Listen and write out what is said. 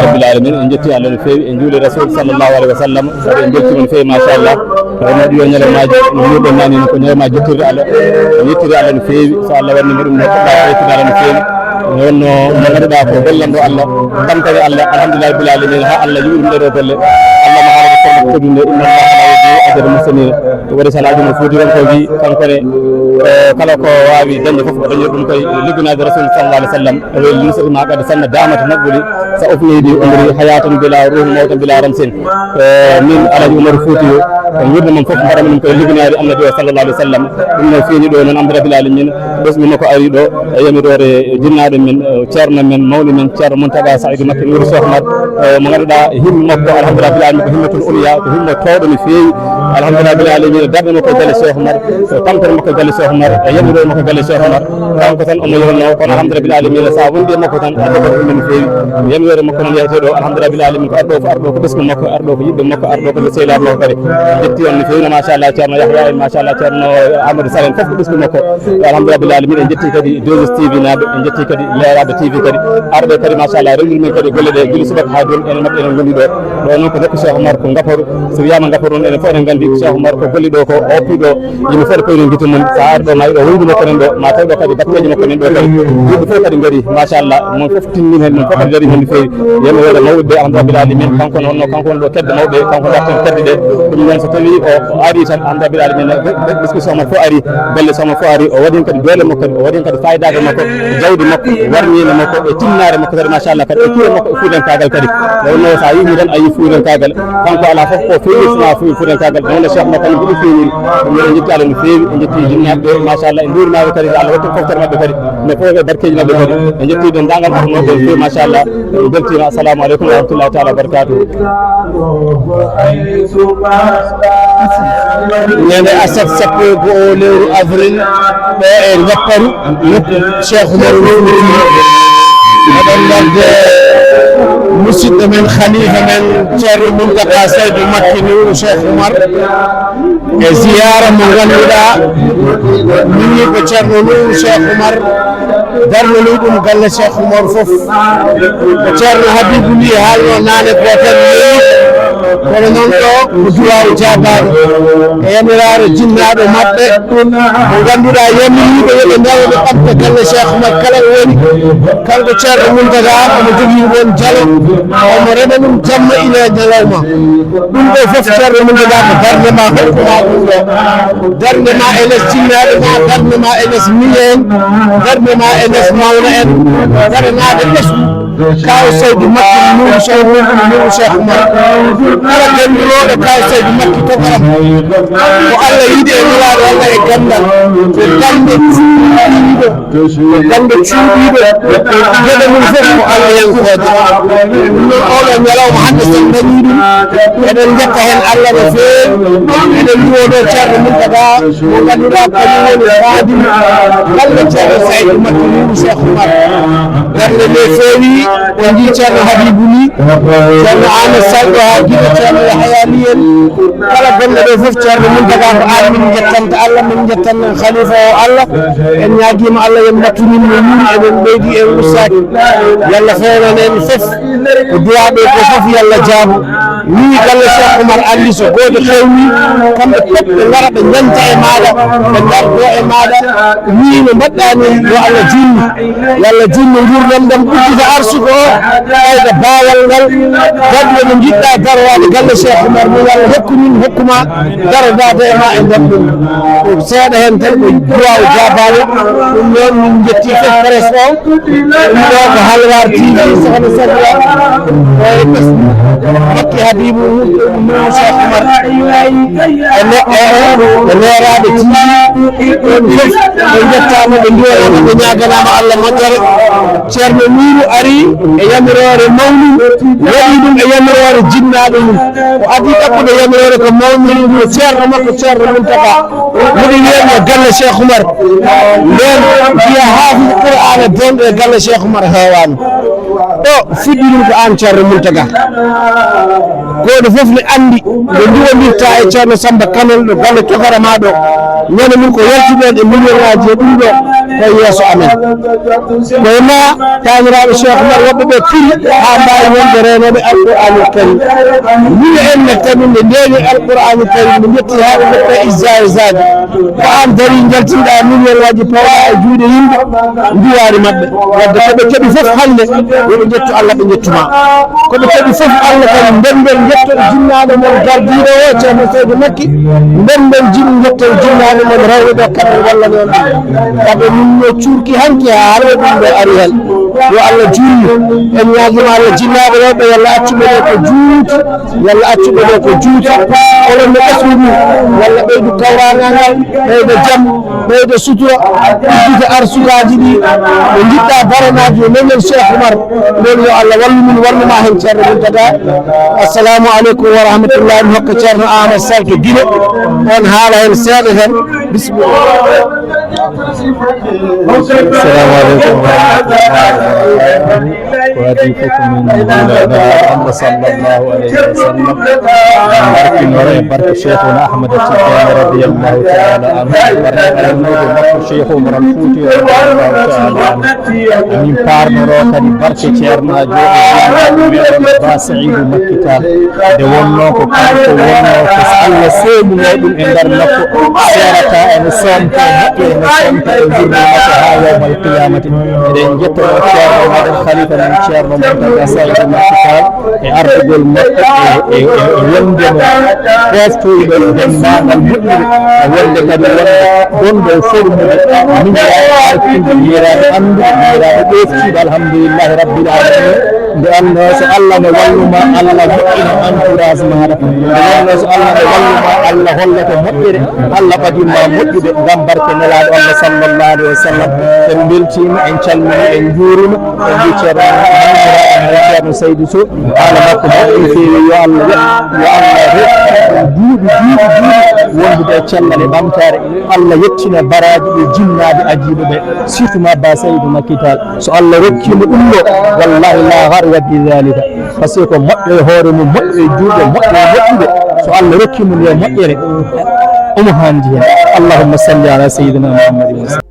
rabbil alamin en jetti Allah no feewi en juuli rasul sallallahu alaihi wasallam en jetti mon feewi ma sha Allah mo diyo ñalemaji no do nani ko ñalemaji jettirde Allah yettiri Allah no feewi so Allah wanni mo dum no ko yettiri Allah no feewi wonno mo ganduɗa ko gollando Allah tamtare Allah alhamdulillah rabbil alamin ha Allah yuɗum ɗo golle Allah ma haala ko kodunde inna Allah la yudi'u ajra muslimin wadi salaatu mo fuuti ron ko wi kankone kala ko wawi dañde fof o dañir ɗum koye liggunaade rasul sallallahu alaihi wasallam o yusri ma qad sanna damata nabbuli sa ofnidi umri hayatan bila ruh mawtan bila ramsin min alaji umar fuuti on wirde mom fof mbaɗa ɗum koye liggunaade annabi o sallallahu alaihi wasallam ɗum no fiini ɗo noon amde rabbil alamin ɓesmi makko ari ɗo e yamirore jinnaɗo men ceerno men mawni men ceerno Mountaga Saïdou Mbacké Nour Cheikh Oumar mo ganduɗa himmi makko alhamdulillah rabbil alamin ko himmatul uliya ko himmo towɗo no feewi alhamdulillah rabbil alamin darde makko galle Cheikh Oumar tampere makko galle Cheikh Oumar e yamirore makko galle Cheikh Oumar kanko tan omo yolno kono alhamdulillah rabbil alamin sa wondi e makko tan adoko ɗum no feewi yamirore makko noon yeyete ɗo alhamdulillah rabbil alamin ko arɗo ko ɓesgu makko arɗo ko yiɗɗo makko arɗo ko sehilare makko kadi jetti on no feewi no machallah ceerno Yahya en machallah ceerno Amadou Sall en fof ko ɓesgu makko alhamdulillah rabbil alamin en jetti kadi 2STV naɓe en jetti kadi Leeraɓe TV kadi arɓe kadi machallah rewil men kadi golle ɗe guila subaka ha joni enen mabɓe enen gondi ɗo noon ko nokku Cheikh Oumar ko Ngaparu so wiyama Ngaparu noon enen fof enen gandi Cheikh Oumar ko golli ɗo ko oppiɗo yimɓe fof koye guite mum sa ari ɗo mayi ɗo woydu makko nen ɗo ma taw ɗo kadi batteje makko nen ɗo kadi yimɓe fof kadi gaari machallah mon fof timmin hen mon fof kadi gaari hen no feewi yemirore mawɓe ɓe alhamdulillah rabbil alamin kanko wonno kanko woni ɗo kedde mawɓe kanko darten kedde ɗe ɗum noon so tawi o ari tan alhamdulillah rabbil alamin ɓesgu Cheikh Oumar fof ari golle Cheikh Oumar fof ari o waɗin kadi doole makko kadi o waɗin kadi fayidade makko jawdi makko warñide makko e tinnare makko kadi machallah kadi e kuure makko e fuutankagal kadi wonno sa yimi tan a yi fuutankagal kanko ala fof ko feewi sona fuutankagal wonno Cheikh Oumar kadi mbiɗi feewiri ɗum en jetti Allah no feewi en jetti jinnaɓe machallah en duurimaɓe kadi Allah watta foftere mabɓe kadi no fof e barkeji mabɓe kadi en jetti dendagal arnoɓe feewi machallah en beltima assalamu aleykum wa rahmatullahi taala wa barakatuhu ñande asat sappo e go'o lewru avril ɗo e Ngaparu nokku Cheikh Oumar oɗon garde musidɗo men khalifa men ceerno Mountaga Saïdou Mbacké Nour Cheikh Oumar e ziyara mo ganduɗa minni ko ceerno Nour Cheikh Oumar darnani ɗum galle Cheikh Oumar fof ko ceerno Habibou Ly haalno nane ko tan kono noon ɗo ko duwaw jabaɗo e yamirare jinnaɗo mabɓe mo ganduɗa yamiriɓe yoɓe dawa ɓe ɓamta galle Cheikh Oumar kala woni kanko ceerno Mountaga omo jogui won jalo omo reɓa ɗum jamma ina ñalawma ɗum ɗo foof ceerno Mountaga ko darde ma hokkuma ɗum ɗo darde ma e less jinnaɗo ma darde ma e less miñe en darde ma e less mawna en daranade ɓesgu kaw Saïdou Mbacké Nour Cheikh Oumar kala ganduroɗo kaw Saïdou Mbacké tokaram ko Allah yiiɗi e nulaɗo Allah e gandal ko gande cuuɗiɗo ko gande cuuɗiɗo geɗe mum fof ko Allah yankode ɗum noon oɗo ñalawma hande sen dañi ɗum eɗen jetta hen Allah no feewi eɗen duwoɗo ceerno Mountaga mo ganduɗa kañum woni kaadim galle ceerno Saïdou Mbacké Nour Cheikh Oumar darde nde feewi on jii ceerno Habibou Ly ceerno Amadou Sall ɗo ha guiɗo ceerno Yahya Ly en kala golle ɗo foof ceerno Mountaga ko an min jettanta Allah min jettanno khalifa o Allah en ñaguima Allah yen battumin no yuri eɗen ɓeydi en ustaki yallah fewnan en foof ko duwaɓe ko foof yallah jaabu wi galle Cheikh Oumar andi so goto hewni kamɓe pop ɓe gara ɓe janta e maɗa ɓe dardo e maɗa wi no mbaɗɗani yo Allah junni yallah junni gurdam ɗam ɓuddita arsugo o ɓeyda bawal ngal gadde no jiɗɗa darowade galle Cheikh Oumar mo yallah hokkumin hokkuma darodade e ma e nder ɗum ko seeɗa hen tan ko duwaw jabade ɗum noon min jetti fof presse o ɗum ɗo ko Halwar TV sohna Sadia e ɓesdu Makki Habibou Nour Cheikh Oumar e Leeraɓe TV ɗon fof ɓe jettama ɓe duwaɗama ɓe ñaganama Allah moƴƴere ceerno Nourou ari e yamirore mawni waɗi ɗum e yamirore jinnaɗo mum o adi ɗaɓɓude yamirore ko mawni ɗum ceerno makko ceerno Mountaga miɗo wiyatno galle Cheikh Oumar nden wiya hafiz Qur'ana donɗo e galle Cheikh Oumar hewani ɗo fuɗɗiɗum ko an ceerno Mountaga goɗo fof ne andi ɓe ndiwondirta e ceerno Samba Kanel ɗo galle Tokara ma ɗo ñande min ko yaltuɗen e million ngaji e ɗum ɗo koye yeeso amen koye ma taniraɓe Cheikh Oumar woɓɓe ɓe piri ha mbawi wonde renoɓe alqouranul karim mine enne tamin nde ndewi alqouranul karim ɓe jetti ha ɓe goppe isaji ko an dari jaltinɗa million ngaji pawa e juuɗe yimɓe ndiwari mabɓe wadde koɓe keeɓi foof hande yoɓe jettu Allah ɓe jettuma koɓe keeɓi foof Allah kadi ndemben jettoɗo jinnaɗo mon gardiɗo o ceerno Seydou Makky ndemben jettoɗo jinnaɗo mon rewɓe ɓe kamɓe walla noon kamɓe min no curki hanki ha haɗo ɗum ɗo ari hen yo Allah juulni en ñaguima Allah jinnaɓe rewɓe yalla accuɓe ɗo ko juuti yalla accuɓe ɗo ko juuti onon no ɓesgudu walla ɓeydu kawranagal ɓeydo jaam ɓeydo sutura ɗuɗɗude arsukaji ɗi ɓe jiɗɗa baranaji no men Cheikh Oumar nden yo Allah wallu min walluma hen ceerno Mountaga assalamu aleykum wa rahmatullahi mi hokka ceerno Amadou Sall to Guinée on haala hen seeɗa tan bisimilla. Assalamu aleykum wa rahmatullahi ko adi fof min juulanaɗo Allah sallllahu alayhi wa sallam en barkinore e barke cheikhuna Ahmad Tidiane radiyallahu taala anhu barke alannoɓe makko Cheikh Oumar al Fouti radiyallahu taala anhu emin parnoro kadi barke ceernajo e Ba Saïdou Makky Tall nde wonno ko kanko wonno ko Allah seemuno ɗum e nder makko serata ene somta moƴƴo ene somta e gurna makko ha yawmal qiyamati eɗen jettono ceerno meɗen khalifa men ceerno Mountaga Saïdou Makky Tall e ardugol makko e wondemo ɓoftoyɗo dendagal moƴƴude e wonde kadi wonde gonɗo e formude min alkinde yiraɓe andude yiraɓe ɓeftiɗo alhamdulillahi rabbil alamin nde anno so Allah ne walluma Allah moƴƴina entourage maɗa nde wonno so Allah ne walluma Allah hollata moƴƴere Allah ɓadinma moƴƴude ngam barke nelaɗo Allah sallllahu alayhi wa sallam en beltima en calmini en juurima en mbi ceerno Seydou Sow haala makko moƴƴi feewi yo Allah duuɓi wondude e cellal e ɓamtare Allah yettina baraji ɗe jinnaɓe ajiɓe ɓe surtout ma Ba Saïdou Makky Tall so Allah rokkimo ɗum ɗo wallahi la harwa bi dhalika par ce que ko moƴƴo e hoore mum moƴƴo e juuɗe moƴƴo e moƴƴude so Allah rokkimo nde moƴƴere omo handi hen allahumma salli ala sayyidina Muhammadin